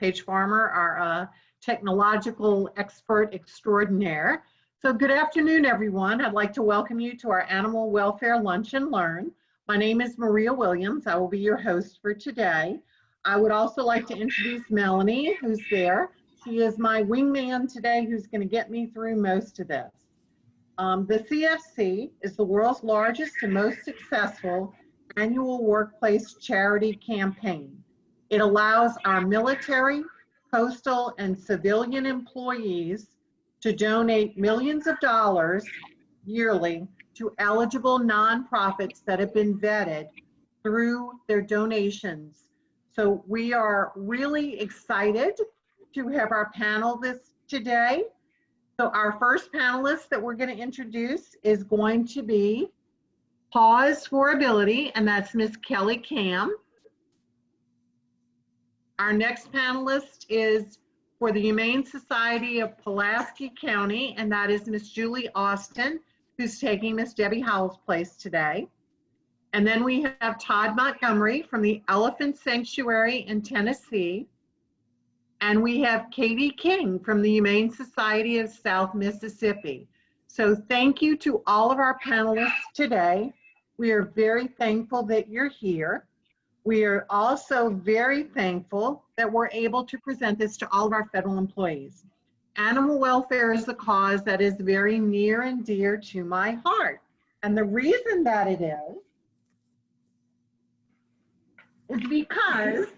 Paige Farmer, our technological expert extraordinaire. So good afternoon, everyone. I'd like to welcome you to our Animal Welfare Lunch and Learn. My name is Maria Williams. I will be your host for today. I would also like to introduce Melanie, who's there. She is my wingman today, who's going to get me through most of this. The CFC is the world's largest and most successful annual workplace charity campaign. It allows our military, postal, and civilian employees to donate millions of dollars yearly to eligible nonprofits that have been vetted through their donations. So we are really excited to have our panel today. So our first panelist that we're going to introduce is going to be Paws for Ability, and that's Miss Kelly Cam. Our next panelist is for the Humane Society of Pulaski County, and that is Miss Julie Austin, who's taking Miss Debbie Howell's place today. And then we have Todd Montgomery from the Elephant Sanctuary in Tennessee. And we have Katie King from the Humane Society of South Mississippi. So thank you to all of our panelists today. We are very thankful that you're here. We are also very thankful that we're able to present this to all of our federal employees. Animal welfare is a cause that is very near and dear to my heart. And the reason that it is because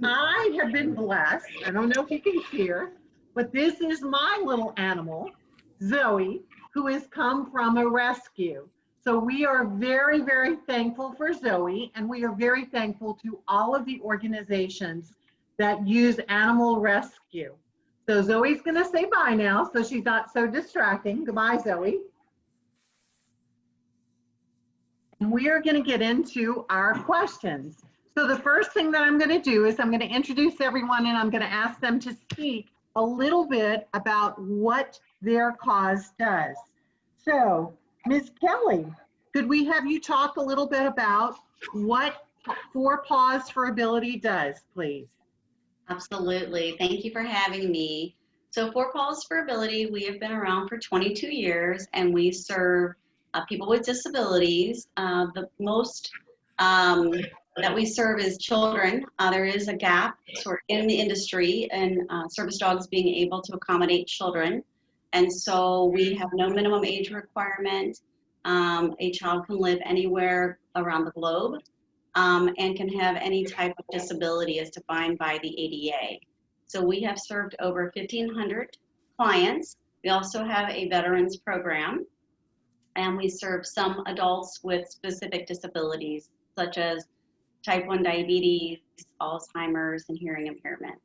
I have been blessed. I don't know if you can hear, but this is my little animal, Zoe, who has come from a rescue. So we are very, very thankful for Zoe, and we are very thankful to all of the organizations that use animal rescue. So Zoe's gonna say bye now, so she's not so distracting. Goodbye, Zoe. And we are gonna get into our questions. So the first thing that I'm going to do is I'm going to introduce everyone, and I'm going to ask them to speak a little bit about what their cause does. So, Ms. Kelly, could we have you talk a little bit about what Paws for Ability does, please? Absolutely. Thank you for having me. So Paws for Ability, we have been around for 22 years, and we serve people with disabilities. The most that we serve is children. There is a gap sort of in the industry and service dogs being able to accommodate children. And so we have no minimum age requirement. A child can live anywhere around the globe and can have any type of disability as defined by the ADA. So we have served over 1,500 clients. We also have a veterans program, and we serve some adults with specific disabilities, such as type 1 diabetes, Alzheimer's, and hearing impairments.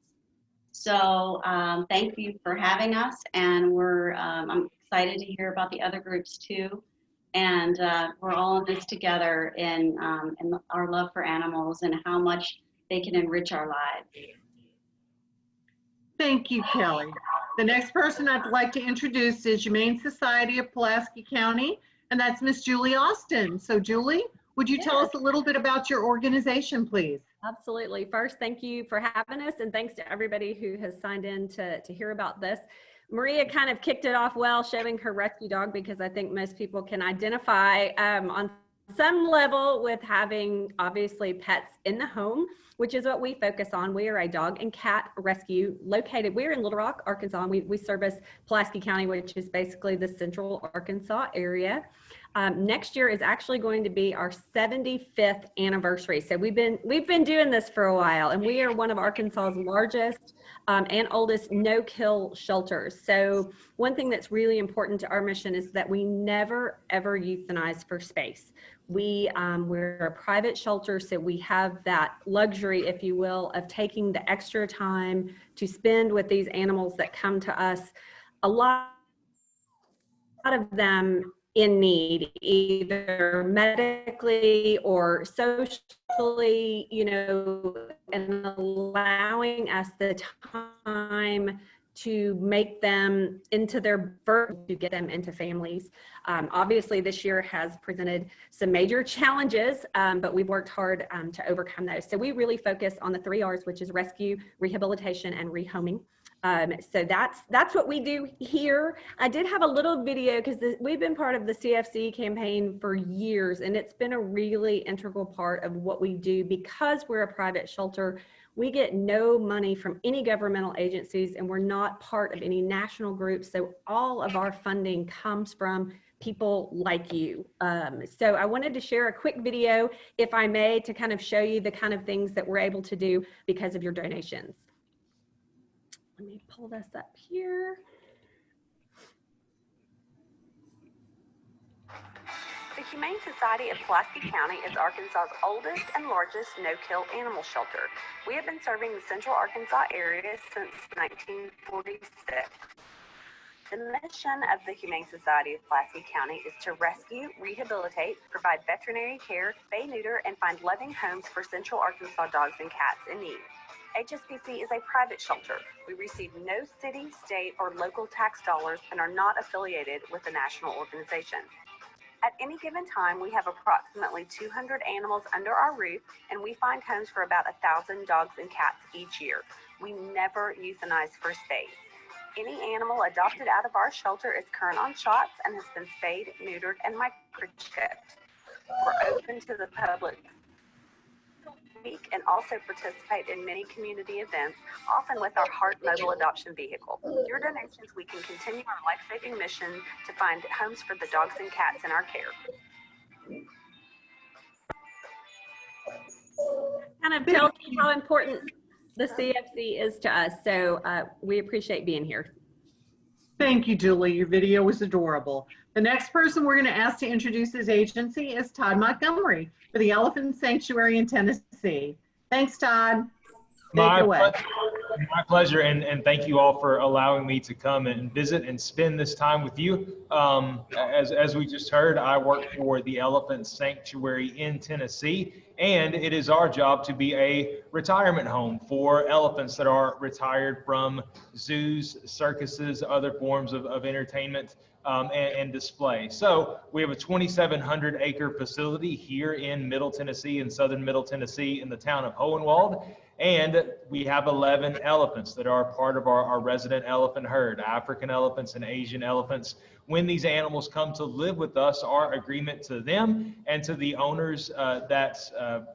So thank you for having us, and I'm excited to hear about the other groups too. And we're all in this together in our love for animals and how much they can enrich our lives. Thank you, Kelly. The next person I'd like to introduce is Humane Society of Pulaski County, and that's Miss Julie Austin. So Julie, would you tell us a little bit about your organization, please? Absolutely. First, thank you for having us, and thanks to everybody who has signed in to hear about this. Maria kind of kicked it off well, showing her rescue dog, because I think most people can identify on some level with having, obviously, pets in the home, which is what we focus on. We are a dog and cat rescue located. We're in Little Rock, Arkansas. We service Pulaski County, which is basically the central Arkansas area. Next year is actually going to be our 75th anniversary. So we've been doing this for a while, and we are one of Arkansas's largest and oldest no-kill shelters. So one thing that's really important to our mission is that we never, ever euthanize for space. We're a private shelter, so we have that luxury, if you will, of taking the extra time to spend with these animals that come to us. A lot of them in need, either medically or socially, and allowing us the time to make them into their birth, to get them into families. Obviously, this year has presented some major challenges, but we've worked hard to overcome those. So we really focus on the 3 R's, which is rescue, rehabilitation, and rehoming. So that's what we do here. I did have a little video because we've been part of the CFC campaign for years, and it's been a really integral part of what we do. Because we're a private shelter, we get no money from any governmental agencies, and we're not part of any national groups. So all of our funding comes from people like you. So I wanted to share a quick video, if I may, to kind of show you the kind of things that we're able to do because of your donations. Let me pull this up here. The Humane Society of Pulaski County is Arkansas's oldest and largest no-kill animal shelter. We have been serving the central Arkansas area since 1946. The mission of the Humane Society of Pulaski County is to rescue, rehabilitate, provide veterinary care, spay, neuter, and find loving homes for central Arkansas dogs and cats in need. HSPC is a private shelter. We receive no city, state, or local tax dollars and are not affiliated with a national organization. At any given time, we have approximately 200 animals under our roof, and we find homes for about 1,000 dogs and cats each year. We never euthanize for spays. Any animal adopted out of our shelter is current on shots and has been spayed, neutered, and microchipped. We're open to the public week and also participate in many community events, often with our Heart Mobile Adoption Vehicle. Your donations, we can continue our life-saving mission to find homes for the dogs and cats in our care. Kind of tells you how important the CFC is to us, so we appreciate being here. Thank you, Julie. Your video was adorable. The next person we're going to ask to introduce his agency is Todd Montgomery for the Elephant Sanctuary in Tennessee. Thanks, Todd. Take it away. My pleasure, and thank you all for allowing me to come and visit and spend this time with you. As we just heard, I work for the Elephant Sanctuary in Tennessee, and it is our job to be a retirement home for elephants that are retired from zoos, circuses, other forms of entertainment and display. So we have a 2,700 acre facility here in Middle Tennessee, in southern Middle Tennessee, in the town of Hohenwald. And we have 11 elephants that are part of our resident elephant herd, African elephants and Asian elephants. When these animals come to live with us, our agreement to them and to the owners that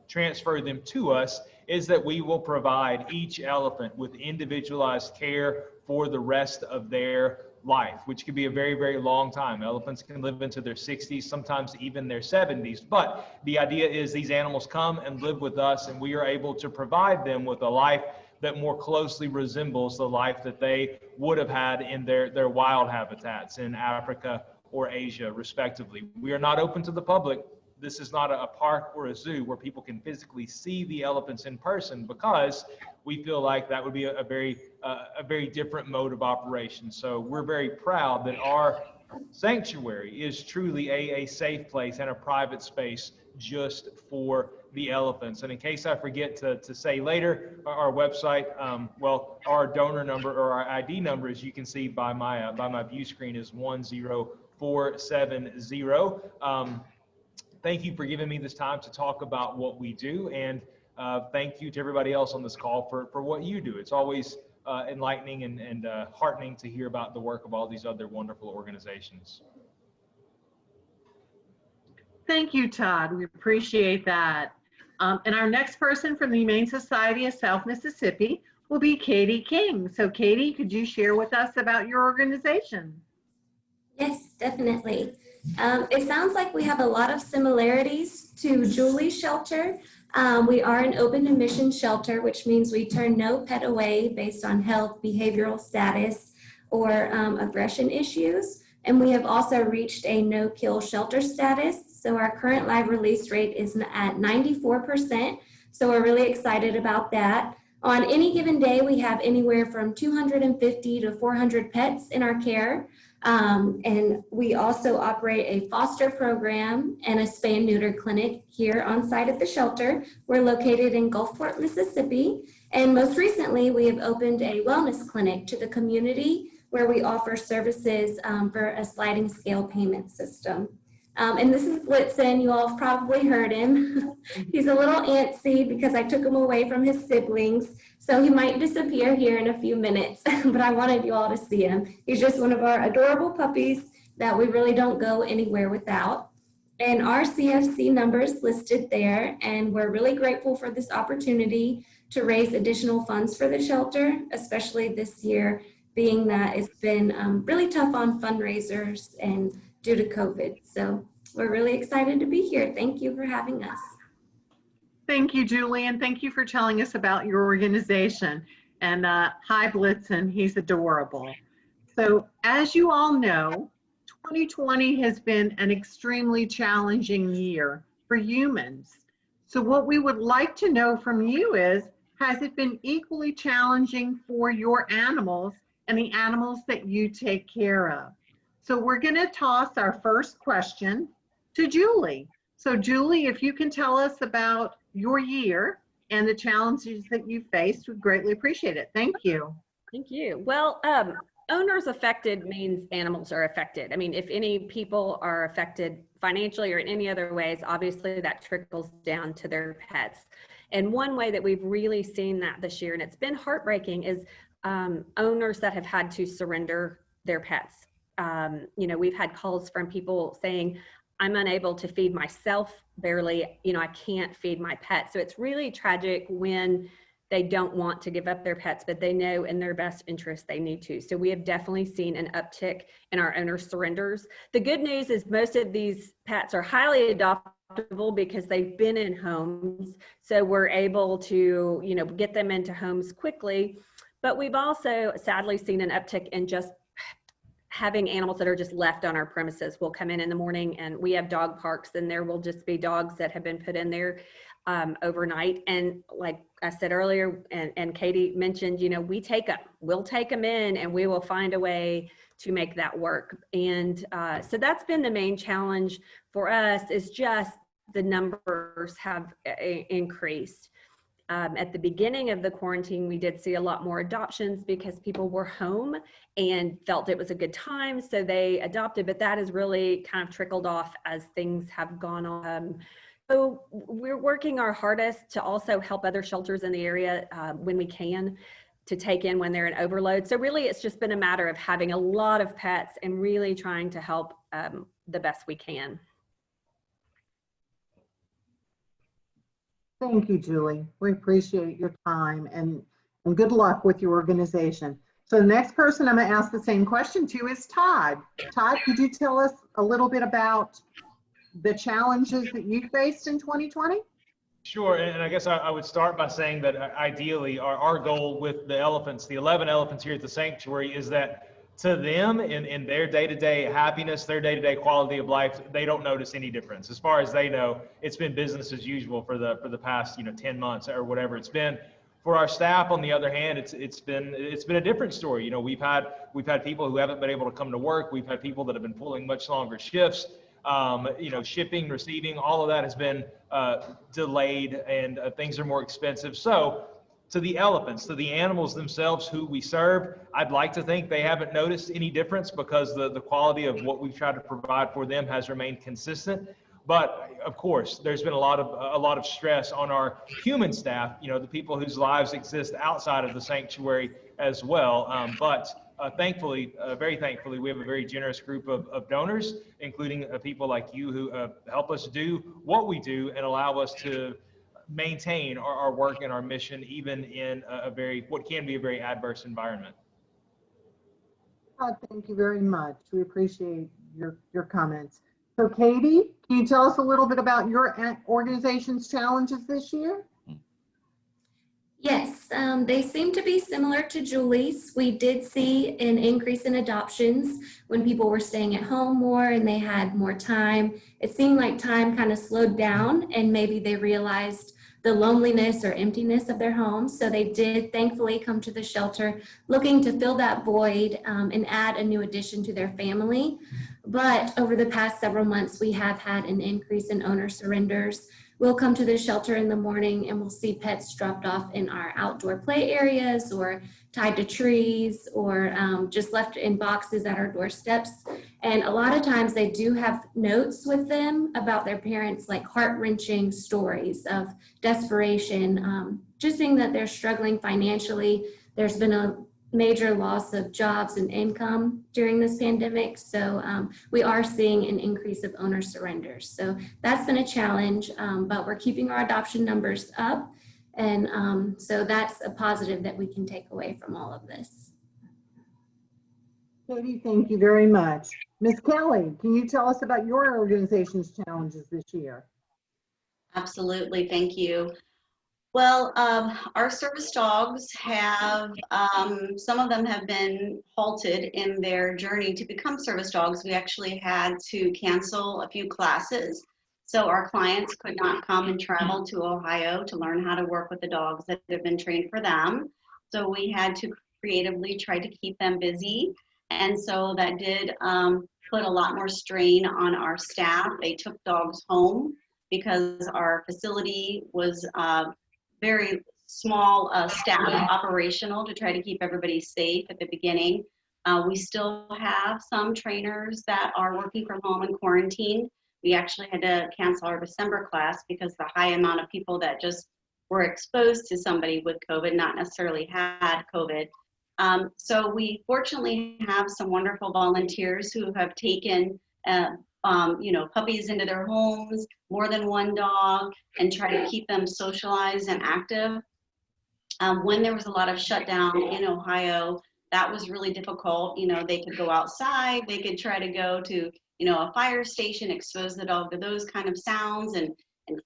transfer them to us is that we will provide each elephant with individualized care for the rest of their life, which could be a very, very long time. Elephants can live into their 60s, sometimes even their 70s. But the idea is these animals come and live with us, and we are able to provide them with a life that more closely resembles the life that they would have had in their wild habitats in Africa or Asia, respectively. We are not open to the public. This is not a park or a zoo where people can physically see the elephants in person, because we feel like that would be a very different mode of operation. So we're very proud that our sanctuary is truly a safe place and a private space just for the elephants. And in case I forget to say later, our website, well, our donor number or our ID number, as you can see by my view screen, is 10470. Thank you for giving me this time to talk about what we do, and thank you to everybody else on this call for what you do. It's always enlightening and heartening to hear about the work of all these other wonderful organizations. Thank you, Todd. We appreciate that. And our next person from the Humane Society of South Mississippi will be Katie King. So Katie, could you share with us about your organization? Yes, definitely. It sounds like we have a lot of similarities to Julie's shelter. We are an open admission shelter, which means we turn no pet away based on health, behavioral status, or aggression issues. And we have also reached a no-kill shelter status. So our current live release rate is at 94%. So we're really excited about that. On any given day, we have anywhere from 250 to 400 pets in our care. And we also operate a foster program and a spay and neuter clinic here on site at the shelter. We're located in Gulfport, Mississippi. And most recently, we have opened a wellness clinic to the community where we offer services for a sliding scale payment system. And this is Blitzen. You all have probably heard him. He's a little antsy because I took him away from his siblings. So he might disappear here in a few minutes, but I wanted you all to see him. He's just one of our adorable puppies that we really don't go anywhere without. And our CFC number is listed there, and we're really grateful for this opportunity to raise additional funds for the shelter, especially this year, being that it's been really tough on fundraisers and due to COVID. So we're really excited to be here. Thank you for having us. Thank you, Julie, and thank you for telling us about your organization. And hi, Blitzen, he's adorable. So as you all know, 2020 has been an extremely challenging year for humans. So what we would like to know from you is, has it been equally challenging for your animals and the animals that you take care of? So we're going to toss our first question to Julie. So Julie, if you can tell us about your year and the challenges that you faced, we'd greatly appreciate it. Thank you. Thank you. Well, owners affected means animals are affected. I mean, if any people are affected financially or in any other ways, obviously that trickles down to their pets. And one way that we've really seen that this year, and it's been heartbreaking, is owners that have had to surrender their pets. You know, we've had calls from people saying, I'm unable to feed myself, barely, you know, I can't feed my pet. So it's really tragic when they don't want to give up their pets, but they know in their best interest they need to. So we have definitely seen an uptick in our owner surrenders. The good news is most of these pets are highly adoptable because they've been in homes. So we're able to, you know, get them into homes quickly. But we've also sadly seen an uptick in just having animals that are just left on our premises. We'll come in the morning and we have dog parks, and there will just be dogs that have been put in there overnight. And like I said earlier, and Katie mentioned, you know, we'll take them in and we will find a way to make that work. And so that's been the main challenge for us, is just the numbers have increased. At the beginning of the quarantine, we did see a lot more adoptions because people were home and felt it was a good time, so they adopted, but that has really kind of trickled off as things have gone on. So we're working our hardest to also help other shelters in the area when we can, to take in when they're in overload. So really it's just been a matter of having a lot of pets and really trying to help the best we can. Thank you, Julie. We appreciate your time and good luck with your organization. So the next person I'm going to ask the same question to is Todd. Todd, could you tell us a little bit about the challenges that you faced in 2020? Sure, and I guess I would start by saying that ideally our goal with the elephants, the 11 elephants here at the sanctuary, is that to them in their day-to-day happiness, their day-to-day quality of life, they don't notice any difference. As far as they know, it's been business as usual for the past 10 months or whatever it's been. For our staff, on the other hand, it's been a different story. You know, we've had people who haven't been able to come to work. We've had people that have been pulling much longer shifts. Shipping, receiving, all of that has been delayed, and things are more expensive. So to the elephants, to the animals themselves who we serve, I'd like to think they haven't noticed any difference because the quality of what we've tried to provide for them has remained consistent. But of course, there's been a lot of stress on our human staff, the people whose lives exist outside of the sanctuary as well. Thankfully, very thankfully, we have a very generous group of donors, including people like you who help us do what we do and allow us to maintain our work and our mission, even in what can be a very adverse environment. Thank you very much. We appreciate your comments. So Katie, can you tell us a little bit about your organization's challenges this year? Yes, they seem to be similar to Julie's. We did see an increase in adoptions when people were staying at home more and they had more time. It seemed like time kind of slowed down, and maybe they realized the loneliness or emptiness of their homes. So they did thankfully come to the shelter looking to fill that void and add a new addition to their family. But over the past several months, we have had an increase in owner surrenders. we'll come to the shelter in the morning and we'll see pets dropped off in our outdoor play areas or tied to trees or just left in boxes at our doorsteps. And a lot of times they do have notes with them about their parents, like heart-wrenching stories of desperation, just being that they're struggling financially. There's been a major loss of jobs and income during this pandemic. So we are seeing an increase of owner surrenders. So that's been a challenge, but we're keeping our adoption numbers up. And so that's a positive that we can take away from all of this. Katie, thank you very much. Ms. Kelly, can you tell us about your organization's challenges this year? Absolutely, thank you. Well, our service dogs have, some of them have been halted in their journey to become service dogs. We actually had to cancel a few classes. So our clients could not come and travel to Ohio to learn how to work with the dogs that have been trained for them. So we had to creatively try to keep them busy. And so that did put a lot more strain on our staff. They took dogs home because our facility was very small staff operational to try to keep everybody safe at the beginning. We still have some trainers that are working from home in quarantine. We actually had to cancel our December class because the high amount of people that just were exposed to somebody with COVID, not necessarily had COVID. So we fortunately have some wonderful volunteers who have taken puppies into their homes, more than one dog, and try to keep them socialized and active. When there was a lot of shutdown in Ohio, that was really difficult. They could go outside, they could try to go to, a fire station, expose the dog to those kind of sounds and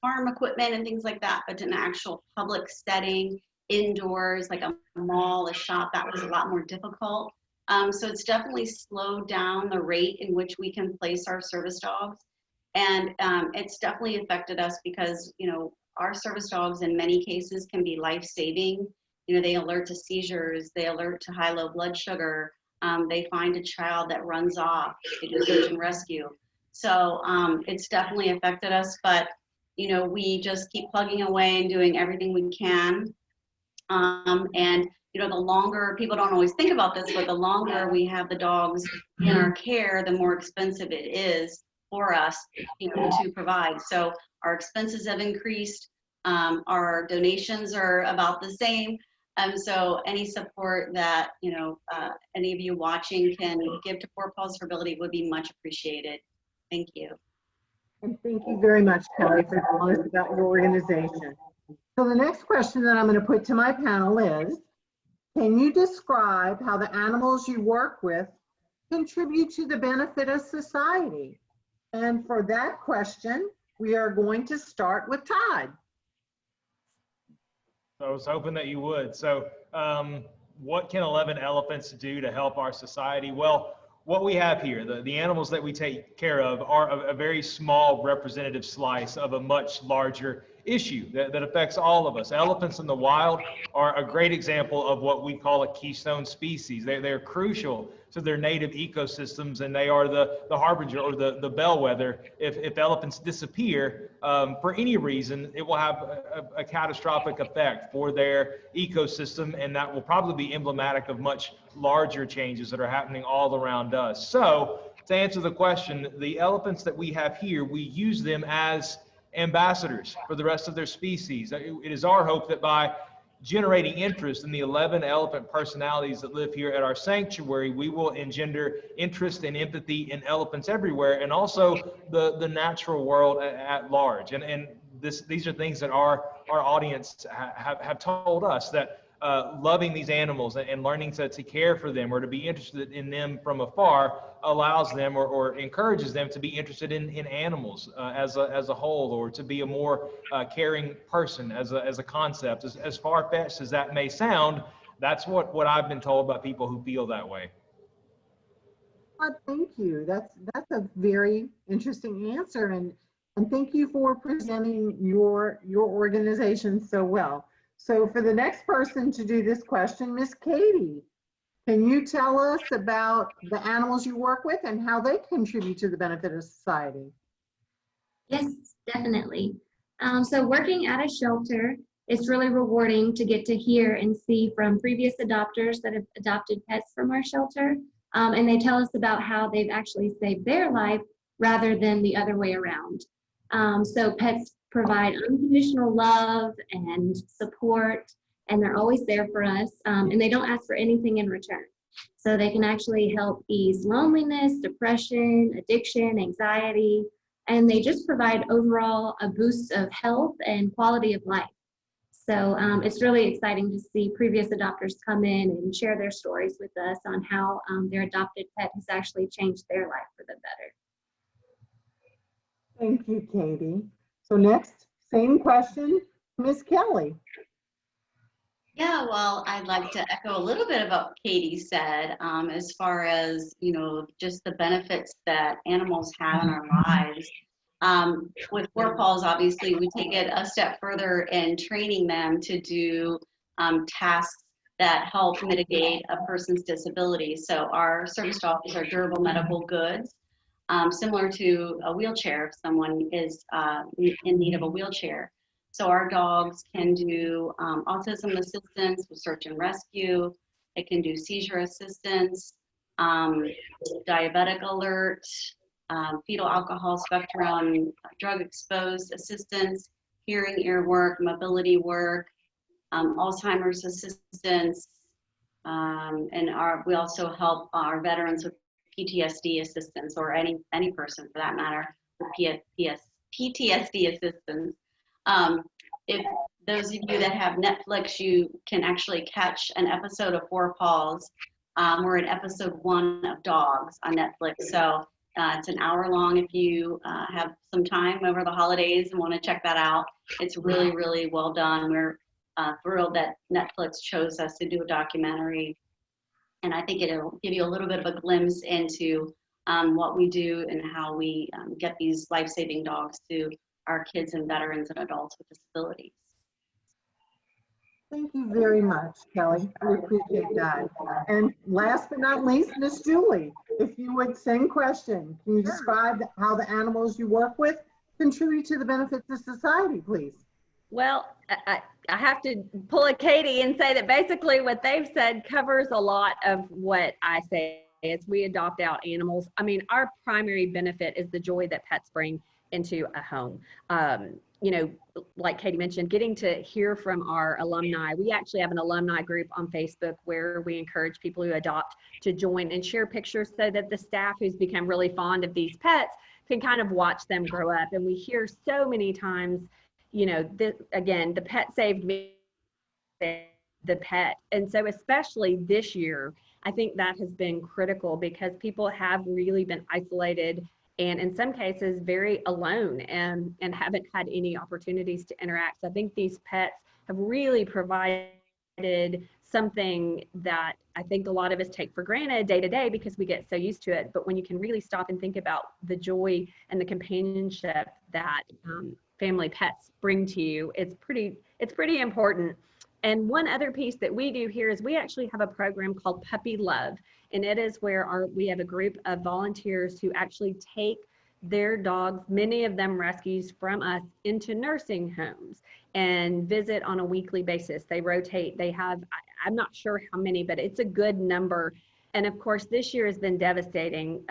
farm equipment and things like that, but in an actual public setting, indoors, like a mall, a shop, that was a lot more difficult. So it's definitely slowed down the rate in which we can place our service dogs. And it's definitely affected us because, our service dogs in many cases can be life-saving. They alert to seizures, they alert to high, low blood sugar. They find a child that runs off, they do search and rescue. So it's definitely affected us, but, we just keep plugging away and doing everything we can. And the longer, people don't always think about this, but the longer we have the dogs in our care, the more expensive it is for us, to provide. So our expenses have increased. Our donations are about the same. So any support that, any of you watching can give to Four Paws for Ability would be much appreciated. Thank you. And thank you very much, Kelly, for telling us about your organization. So the next question that I'm going to put to my panel is, can you describe how the animals you work with contribute to the benefit of society? And for that question, we are going to start with Todd. I was hoping that you would. So what can 11 elephants do to help our society? Well, what we have here, the animals that we take care of are a very small representative slice of a much larger issue that affects all of us. Elephants in the wild are a great example of what we call a keystone species. They're crucial to their native ecosystems, and they are the harbinger or the bellwether. If elephants disappear for any reason, it will have a catastrophic effect for their ecosystem, and that will probably be emblematic of much larger changes that are happening all around us. So to answer the question, the elephants that we have here, we use them as ambassadors for the rest of their species. It is our hope that by generating interest in the 11 elephant personalities that live here at our sanctuary, we will engender interest and empathy in elephants everywhere, and also the natural world at large. And these are things that our audience have told us, that loving these animals and learning to care for them or to be interested in them from afar allows them or encourages them to be interested in animals as a whole, or to be a more caring person as a concept. As far-fetched as that may sound, that's what I've been told by people who feel that way. Thank you. That's a very interesting answer, and thank you for presenting your organization so well. So for the next person to do this question, Miss Katie, can you tell us about the animals you work with and how they contribute to the benefit of society? Yes, definitely. So working at a shelter, it's really rewarding to get to hear and see from previous adopters that have adopted pets from our shelter. And they tell us about how they've actually saved their life rather than the other way around. So pets provide unconditional love and support, and they're always there for us, and they don't ask for anything in return. So they can actually help ease loneliness, depression, addiction, anxiety, and they just provide overall a boost of health and quality of life. So it's really exciting to see previous adopters come in and share their stories with us on how their adopted pet has actually changed their life for the better. Thank you, Katie. So next, same question, Ms. Kelly. Yeah, well, I'd like to echo a little bit of what Katie said, as far as, just the benefits that animals have in our lives. With Four Paws, obviously, we take it a step further in training them to do tasks that help mitigate a person's disability. So our service dogs are durable medical goods, similar to a wheelchair if someone is in need of a wheelchair. So our dogs can do autism assistance with search and rescue. It can do seizure assistance, diabetic alert, fetal alcohol spectrum, drug exposed assistance, hearing ear work, mobility work, Alzheimer's assistance, and we also help our veterans with PTSD assistance, or any person for that matter with PTSD assistance. If those of you that have Netflix, you can actually catch an episode of Four Paws. We're in episode 1 of Dogs on Netflix. So it's an hour long if you have some time over the holidays and want to check that out. It's really, really well done. We're thrilled that Netflix chose us to do a documentary. And I think it'll give you a little bit of a glimpse into what we do and how we get these life-saving dogs to our kids and veterans and adults with disabilities. Thank you very much, Kelly. We appreciate that. And last but not least, Miss Julie, if you would, same question. Can you describe how the animals you work with contribute to the benefits of society, please? Well, I have to pull a Katie and say that basically what they've said covers a lot of what I say as we adopt out animals. I mean, our primary benefit is the joy that pets bring into a home. Like Katie mentioned, getting to hear from our alumni. We actually have an alumni group on Facebook where we encourage people who adopt to join and share pictures so that the staff who's become really fond of these pets can kind of watch them grow up. And we hear so many times, again, the pet saved me, the pet. And so especially this year, I think that has been critical because people have really been isolated and in some cases very alone and haven't had any opportunities to interact. So I think these pets have really provided something that I think a lot of us take for granted day to day because we get so used to it. But when you can really stop and think about the joy and the companionship that family pets bring to you, it's pretty important. And one other piece that we do here is we actually have a program called Puppy Love. And it is where we have a group of volunteers who actually take their dogs, many of them rescues from us, into nursing homes and visit on a weekly basis. They rotate. They have, I'm not sure how many, but it's a good number. And of course, this year has been devastating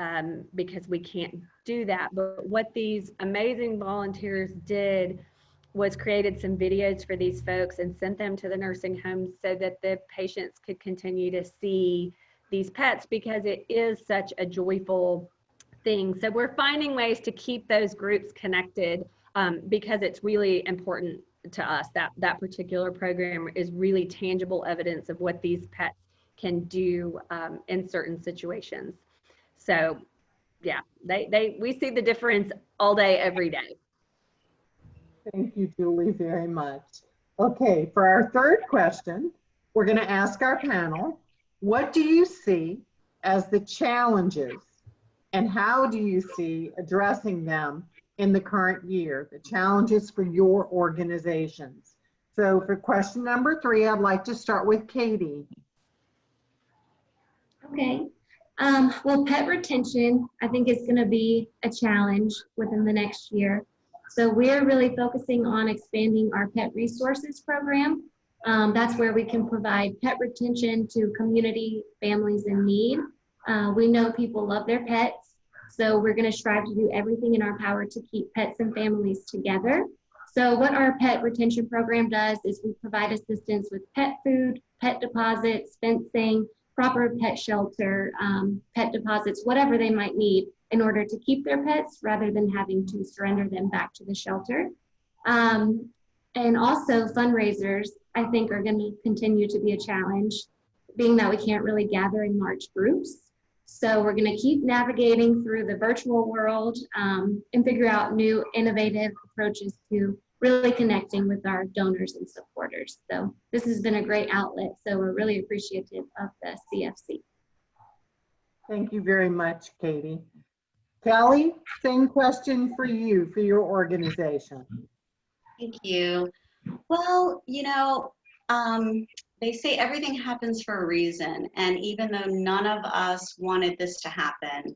because we can't do that. But what these amazing volunteers did was created some videos for these folks and sent them to the nursing homes so that the patients could continue to see these pets because it is such a joyful thing. So we're finding ways to keep those groups connected because it's really important to us. That particular program is really tangible evidence of what these pets can do in certain situations. So yeah, we see the difference all day, every day. Thank you, Julie, very much. Okay, for our third question, we're going to ask our panel, what do you see as the challenges and how do you see addressing them in the current year, the challenges for your organizations? So for question number 3, I'd like to start with Katie. Okay. Well, pet retention, I think is going to be a challenge within the next year. So we're really focusing on expanding our pet resources program. That's where we can provide pet retention to community families in need. We know people love their pets, so we're going to strive to do everything in our power to keep pets and families together. So what our pet retention program does is we provide assistance with pet food, pet deposits, fencing, proper pet shelter, pet deposits, whatever they might need in order to keep their pets rather than having to surrender them back to the shelter. And also fundraisers, I think, are going to continue to be a challenge, being that we can't really gather in large groups. So we're going to keep navigating through the virtual world and figure out new innovative approaches to really connecting with our donors and supporters. So this has been a great outlet. So we're really appreciative of the CFC. Thank you very much, Katie. Kelly, same question for you, for your organization. Thank you. Well, they say everything happens for a reason. And even though none of us wanted this to happen,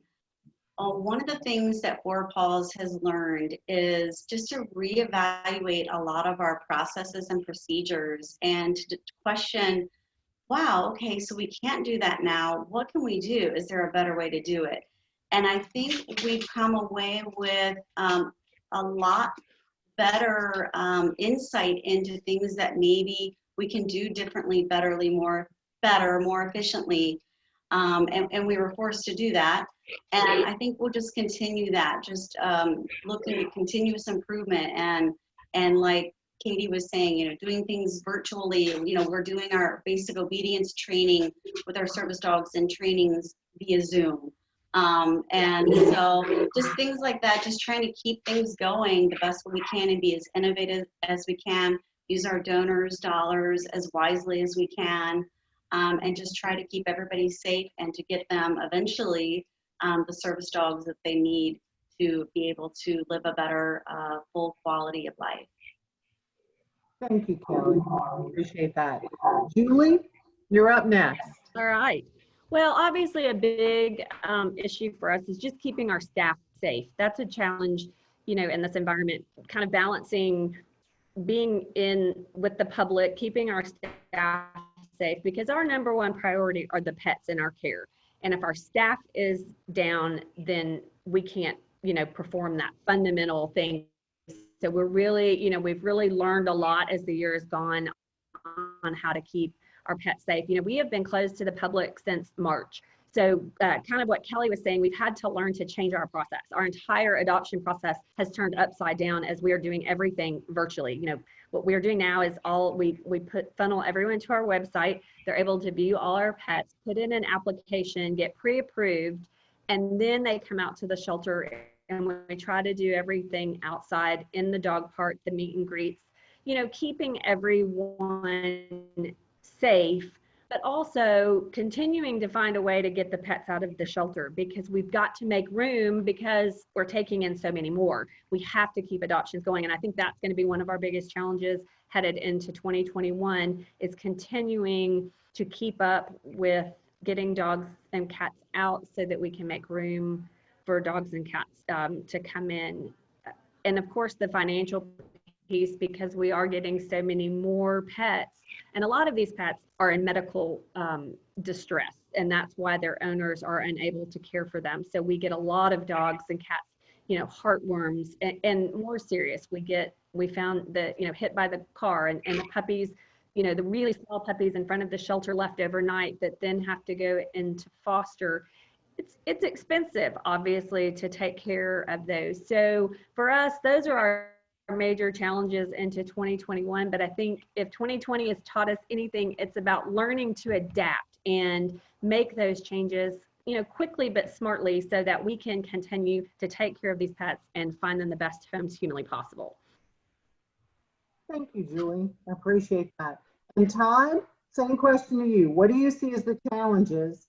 one of the things that Four Paws has learned is just to reevaluate a lot of our processes and procedures and to question, wow, okay, so we can't do that now. What can we do? Is there a better way to do it? And I think we've come away with a lot better insight into things that maybe we can do differently, more efficiently. And we were forced to do that. And I think we'll just continue that, just looking at continuous improvement and like Katie was saying, doing things virtually. We're doing our basic obedience training with our service dogs and trainings via Zoom. And so just things like that, just trying to keep things going the best way we can and be as innovative as we can, use our donors' dollars as wisely as we can, and just try to keep everybody safe and to get them eventually the service dogs that they need to be able to live a better, full quality of life. Thank you, Kelly. Appreciate that. Julie, you're up next. All right. Well, obviously a big issue for us is just keeping our staff safe. That's a challenge, in this environment, kind of balancing being in with the public, keeping our staff safe, because our number one priority are the pets in our care. And if our staff is down, then we can't, perform that fundamental thing. So we're really, we've really learned a lot as the year has gone on how to keep our pets safe. We have been closed to the public since March. So kind of what Kelly was saying, we've had to learn to change our process. Our entire adoption process has turned upside down as we are doing everything virtually. What we're doing now is we funnel everyone to our website. They're able to view all our pets, put in an application, get pre-approved, and then they come out to the shelter and we try to do everything outside in the dog park, the meet and greets, keeping everyone safe, but also continuing to find a way to get the pets out of the shelter, because we've got to make room because we're taking in so many more. We have to keep adoptions going. And I think that's going to be one of our biggest challenges headed into 2021 is continuing to keep up with getting dogs and cats out so that we can make room for dogs and cats to come in. And of course, the financial piece, because we are getting so many more pets, and a lot of these pets are in medical distress, and that's why their owners are unable to care for them. So we get a lot of dogs and cats, heartworms, and more serious. We found that, hit by the car, and the puppies, the really small puppies in front of the shelter left overnight that then have to go into foster. It's expensive, obviously, to take care of those. So for us, those are our major challenges into 2021. But I think if 2020 has taught us anything, it's about learning to adapt and make those changes, quickly but smartly, so that we can continue to take care of these pets and find them the best homes humanly possible. Thank you, Julie. I appreciate that. And Todd, same question to you. What do you see as the challenges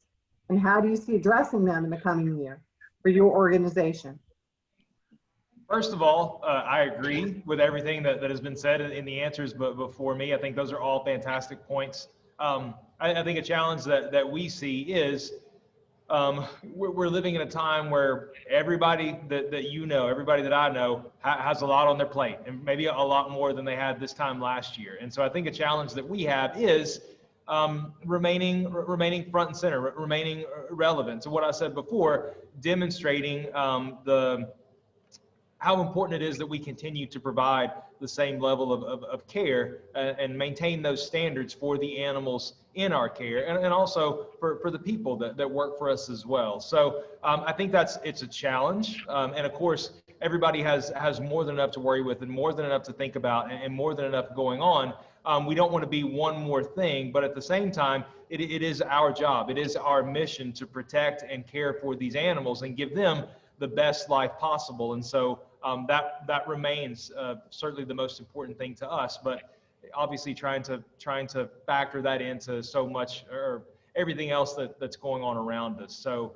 and how do you see addressing them in the coming year for your organization? First of all, I agree with everything that has been said in the answers before me. I think those are all fantastic points. I think a challenge that we see is we're living in a time where everybody that you know, everybody that I know has a lot on their plate, and maybe a lot more than they had this time last year. And so I think a challenge that we have is remaining front and center, remaining relevant. So what I said before, demonstrating how important it is that we continue to provide the same level of care and maintain those standards for the animals in our care, and also for the people that work for us as well. So I think it's a challenge, and of course everybody has more than enough to worry with and more than enough to think about and more than enough going on. We don't want to be one more thing, but at the same time, it is our job, it is our mission to protect and care for these animals and give them the best life possible. And so that remains certainly the most important thing to us, but obviously trying to factor that into so much or everything else that's going on around us. So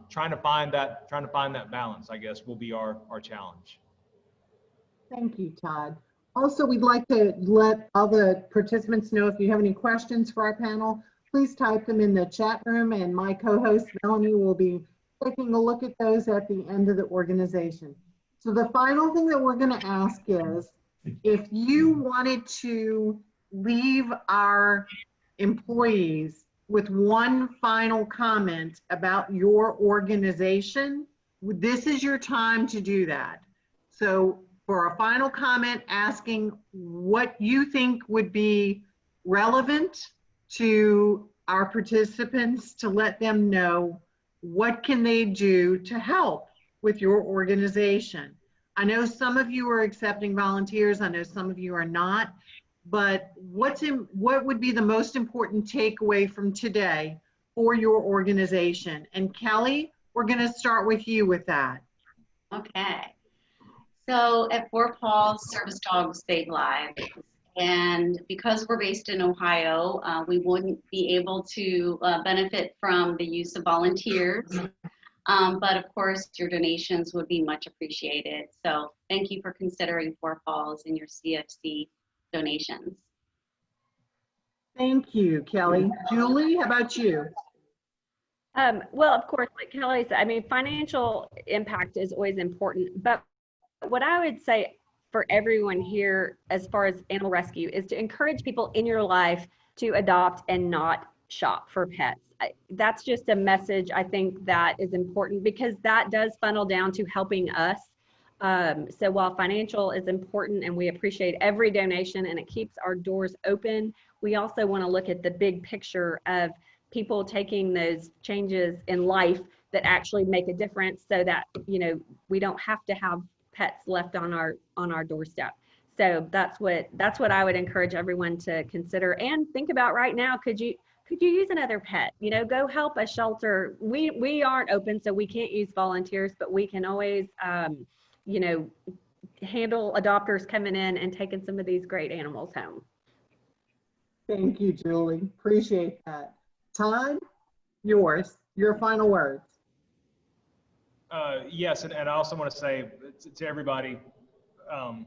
trying to find that balance, I guess, will be our challenge. Thank you, Todd. Also, we'd like to let all the participants know if you have any questions for our panel, please type them in the chat room, and my co-host Melanie will be taking a look at those at the end of the organization. So the final thing that we're going to ask is, if you wanted to leave our employees with one final comment about your organization, this is your time to do that. So for a final comment, asking what you think would be relevant to our participants to let them know what can they do to help with your organization. I know some of you are accepting volunteers. I know some of you are not, but what would be the most important takeaway from today for your organization? And Kelly, we're going to start with you with that. Okay. So at Fort Paws, service dogs save lives. And because we're based in Ohio, we wouldn't be able to benefit from the use of volunteers. But of course, your donations would be much appreciated. So thank you for considering Fort Paws in your CFC donations. Thank you, Kelly. Julie, how about you? Well, of course, like Kelly said, I mean, financial impact is always important, but what I would say for everyone here as far as animal rescue is to encourage people in your life to adopt and not shop for pets. That's just a message I think that is important, because that does funnel down to helping us. So while financial is important and we appreciate every donation and it keeps our doors open, we also want to look at the big picture of people taking those changes in life that actually make a difference, so that, you know, we don't have to have pets left on our doorstep. So that's what I would encourage everyone to consider and think about right now. Could you use another pet? You know, go help a shelter. We aren't open, so we can't use volunteers, but we can always, you know, handle adopters coming in and taking some of these great animals home. Thank you, Julie. Appreciate that. Todd, your final words. Yes, and I also want to say to everybody,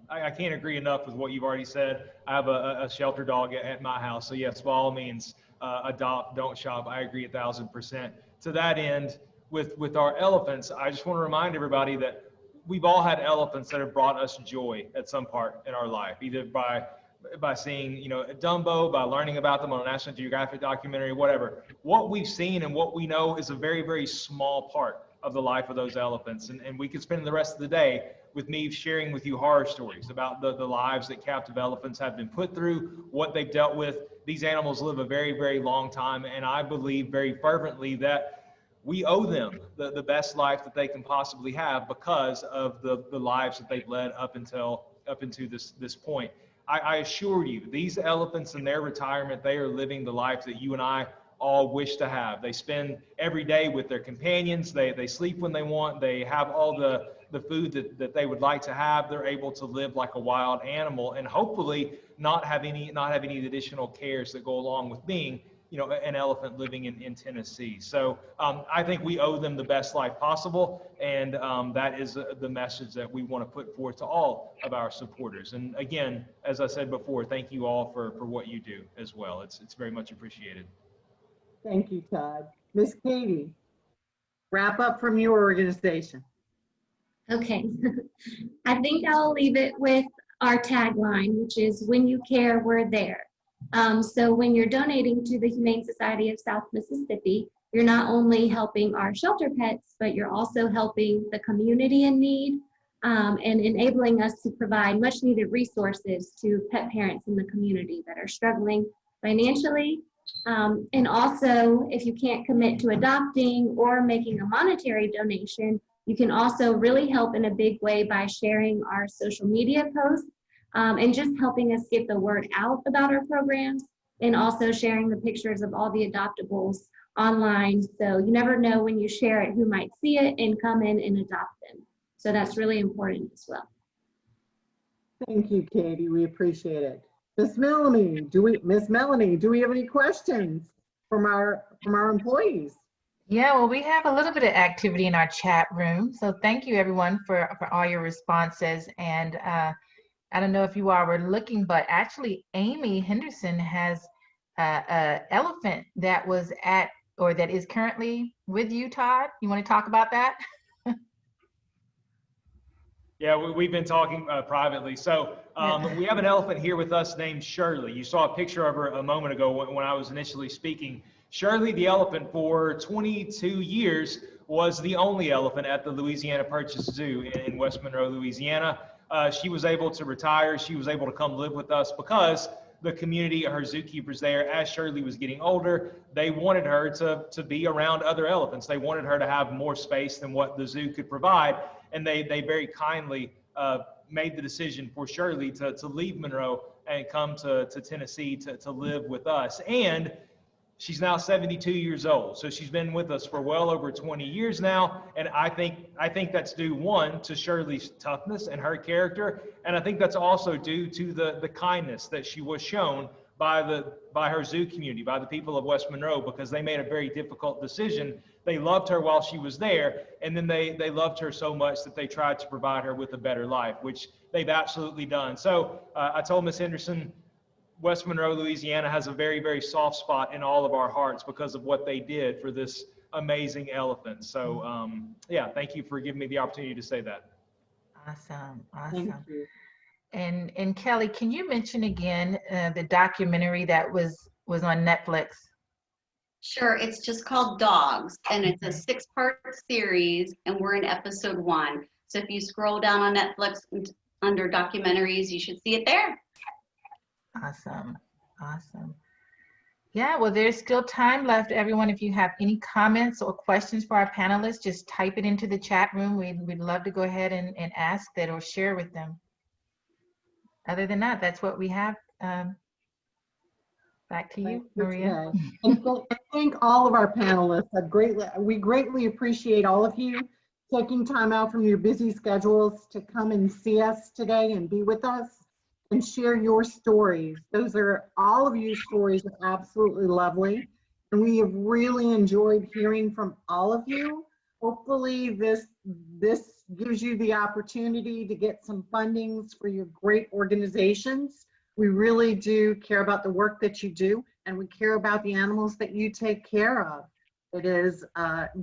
I can't agree enough with what you've already said. I have a shelter dog at my house, so yes, by all means, adopt, don't shop. I agree 1,000%. To that end, with our elephants, I just want to remind everybody that we've all had elephants that have brought us joy at some part in our life, either by seeing, you know, Dumbo, by learning about them on a National Geographic documentary, whatever. What we've seen and what we know is a very, very small part of the life of those elephants. And we could spend the rest of the day with me sharing with you horror stories about the lives that captive elephants have been put through, what they've dealt with. These animals live a very, very long time, and I believe very fervently that we owe them the best life that they can possibly have because of the lives that they've led up into this point. I assure you, these elephants in their retirement, they are living the life that you and I all wish to have. They spend every day with their companions. They sleep when they want. They have all the food that they would like to have. They're able to live like a wild animal, and hopefully not have any additional cares that go along with being, you know, an elephant living in Tennessee. So I think we owe them the best life possible, and that is the message that we want to put forth to all of our supporters. And again, as I said before, thank you all for what you do as well. It's very much appreciated. Thank you, Todd. Miss Katie. Wrap up from your organization. Okay. I think I'll leave it with our tagline, which is when you care, we're there. So when you're donating to the Humane Society of South Mississippi, you're not only helping our shelter pets, but you're also helping the community in need and enabling us to provide much needed resources to pet parents in the community that are struggling financially. And also, if you can't commit to adopting or making a monetary donation, you can also really help in a big way by sharing our social media posts and just helping us get the word out about our programs, and also sharing the pictures of all the adoptables online. So you never know when you share it who might see it and come in and adopt them. So that's really important as well. Thank you, Katie. We appreciate it. Miss Melanie, do we have any questions from our employees? Yeah, well, we have a little bit of activity in our chat room. So thank you everyone for all your responses. And I don't know if you all were looking, but actually Amy Henderson has an elephant that was at, or that is currently with you, Todd. You want to talk about that? Yeah, we've been talking privately. So we have an elephant here with us named Shirley. You saw a picture of her a moment ago when I was initially speaking. Shirley the elephant for 22 years was the only elephant at the Louisiana Purchase Zoo in West Monroe, Louisiana. She was able to retire. She was able to come live with us because the community, her zookeepers there, as Shirley was getting older, they wanted her to be around other elephants. They wanted her to have more space than what the zoo could provide. And they very kindly made the decision for Shirley to leave Monroe and come to Tennessee to live with us. And she's now 72 years old. So she's been with us for well over 20 years now. And I think that's due, one, to Shirley's toughness and her character. And I think that's also due to the kindness that she was shown by her zoo community, by the people of West Monroe, because they made a very difficult decision. They loved her while she was there, and then they loved her so much that they tried to provide her with a better life, which they've absolutely done. So I told Ms. Henderson, West Monroe, Louisiana has a very, very soft spot in all of our hearts because of what they did for this amazing elephant. So yeah, thank you for giving me the opportunity to say that. Awesome, Thank awesome. you. And Kelly, can you mention again the documentary that was on Netflix? Sure, it's just called Dogs, and it's a 6-part series, and we're in episode 1. So if you scroll down on Netflix under documentaries, you should see it there. Awesome, awesome. Yeah, well, there's still time left, everyone. If you have any comments or questions for our panelists, just type it into the chat room. We'd love to go ahead and ask that or share with them. Other than that, that's what we have. Back to you, Maria. And thank all of our panelists. We greatly appreciate all of you taking time out from your busy schedules to come and see us today and be with us and share your stories. All of your stories are absolutely lovely. And we have really enjoyed hearing from all of you. Hopefully this gives you the opportunity to get some fundings for your great organizations. We really do care about the work that you do, and we care about the animals that you take care of. It is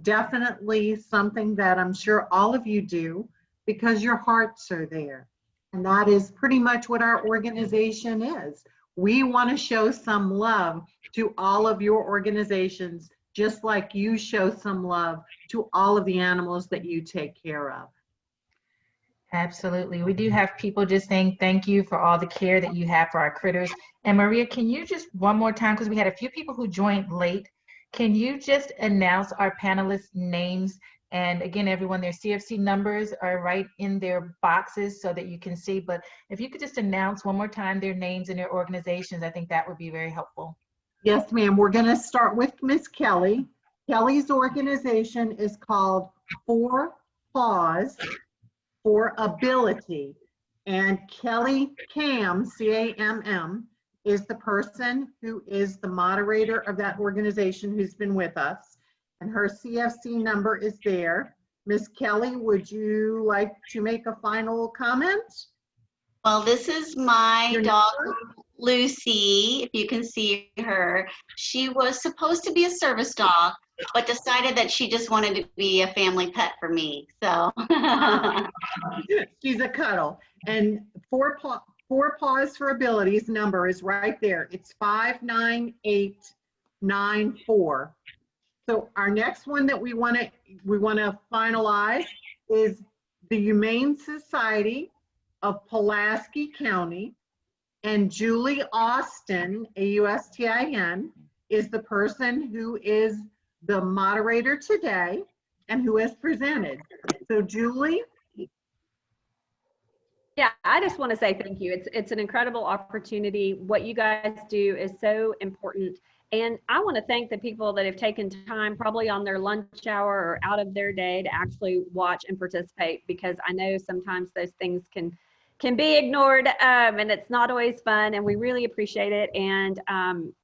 definitely something that I'm sure all of you do because your hearts are there. And that is pretty much what our organization is. We want to show some love to all of your organizations, just like you show some love to all of the animals that you take care of. Absolutely. We do have people just saying thank you for all the care that you have for our critters. And Maria, can you just one more time, because we had a few people who joined late, can you just announce our panelists' names? And again, everyone, their CFC numbers are right in their boxes so that you can see. But if you could just announce one more time their names and their organizations, I think that would be very helpful. Yes, ma'am. We're going to start with Miss Kelly. Kelly's organization is called Paws for Ability. And Kelly Cam, C-A-M-M, is the person who is the moderator of that organization who's been with us. And her CFC number is there. Miss Kelly, would you like to make a final comment? Well, this is my Your dog, number? Lucy, if you can see her. She was supposed to be a service dog, but decided that she just wanted to be a family pet for me. So She's a cuddle. And Four Paws for Abilities number is right there. It's 59894. So our next one that we want to finalize is the Humane Society of Pulaski County, and Julie Austin, AUSTIN, is the person who is the moderator today and who has presented. So Julie. Yeah, I just want to say thank you. It's an incredible opportunity. What you guys do is so important. And I want to thank the people that have taken time, probably on their lunch hour or out of their day, to actually watch and participate, because I know sometimes those things can be ignored, and it's not always fun, and we really appreciate it. And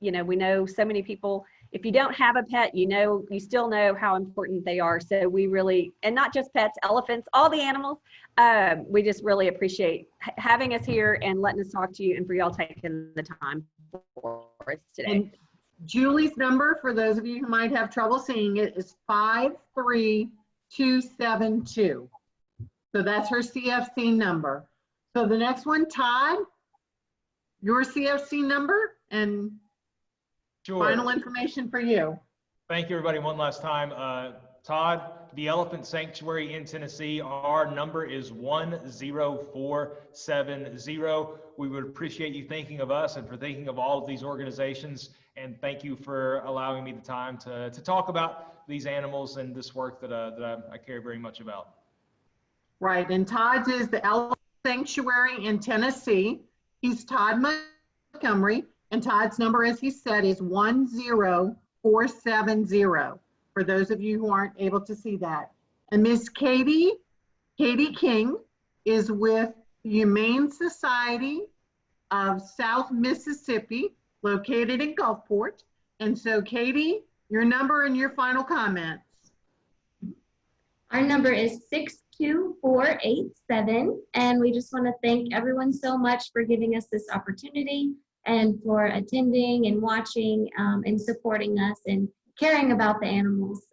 you know, we know so many people, if you don't have a pet, you still know how important they are. So we really, and not just pets, elephants, all the animals, we just really appreciate having us here and letting us talk to you, and for y'all taking the time for us today. And Julie's number, for those of you who might have trouble seeing it, is 53272. So that's her CFC number. So the next one, Todd, your CFC number and Sure. final information for you. Thank you, everybody, one last time. Todd, the Elephant Sanctuary in Tennessee, our number is 10470. We would appreciate you thinking of us and for thinking of all of these organizations. And thank you for allowing me the time to talk about these animals and this work that I care very much about. Right, and Todd's is the Elephant Sanctuary in Tennessee. He's Todd Montgomery, and Todd's number, as he said, is 10470, for those of you who aren't able to see that. And Miss Katie King is with the Humane Society of South Mississippi, located in Gulfport. And so Katie, your number and your final comments. Our number is 62487, and we just want to thank everyone so much for giving us this opportunity and for attending and watching and supporting us and caring about the animals.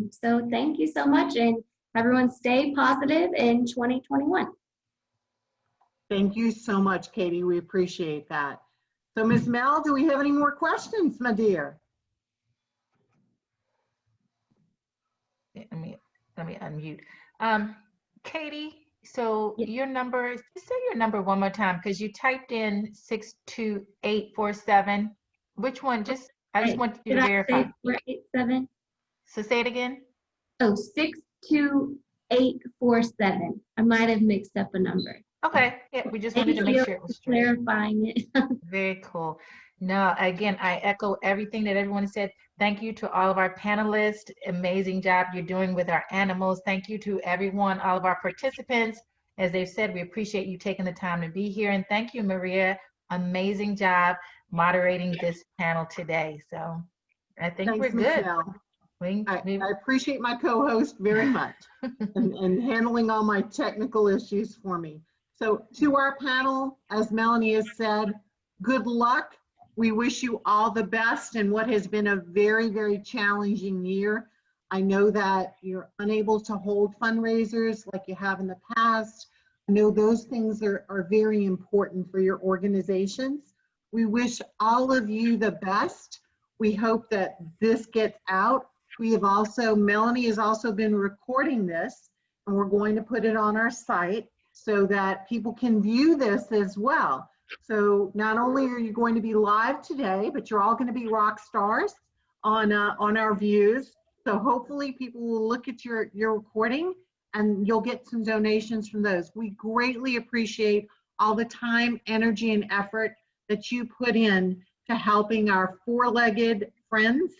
So thank you so much, and everyone stay positive in 2021. Thank you so much, Katie. We appreciate that. So Ms. Mel, do we have any more questions, my dear? Let me unmute. Katie, so your number, just say your number one more time, because you typed in 62847. Which one? I just want you to verify. 487? So say it again. Oh, 62847. I might have mixed up a number. Okay, yeah, we just wanted to make sure it was straight. Clarifying it. Very cool. No, again, I echo everything that everyone said. Thank you to all of our panelists. Amazing job you're doing with our animals. Thank you to everyone, all of our participants. As they've said, we appreciate you taking the time to be here. And thank you, Maria. Amazing job moderating this panel today. So I think Thanks, we're good. Michelle. I appreciate my co-host very much and handling all my technical issues for me. So to our panel, as Melanie has said, good luck. We wish you all the best in what has been a very, very challenging year. I know that you're unable to hold fundraisers like you have in the past. I know those things are very important for your organizations. We wish all of you the best. We hope that this gets out. Melanie has also been recording this, and we're going to put it on our site so that people can view this as well. So not only are you going to be live today, but you're all going to be rock stars on our views. So hopefully people will look at your recording and you'll get some donations from those. We greatly appreciate all the time, energy, and effort that you put in to helping our four-legged friends,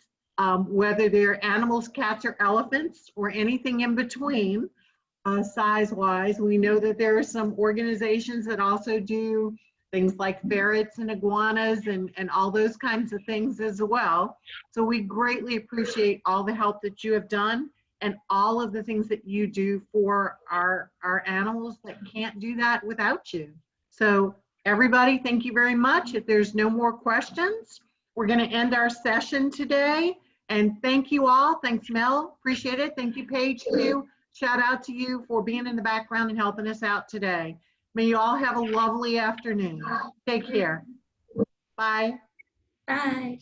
whether they're animals, cats, or elephants, or anything in between, size-wise. We know that there are some organizations that also do things like ferrets and iguanas and all those kinds of things as well. So we greatly appreciate all the help that you have done and all of the things that you do for our animals that can't do that without you. So everybody, thank you very much. If there's no more questions, we're going to end our session today. And thank you all. Thanks, Mel. Appreciate it. Thank you, Paige, too. Shout out to you for being in the background and helping us out today. May you all have a lovely afternoon. Take care. Bye. Bye.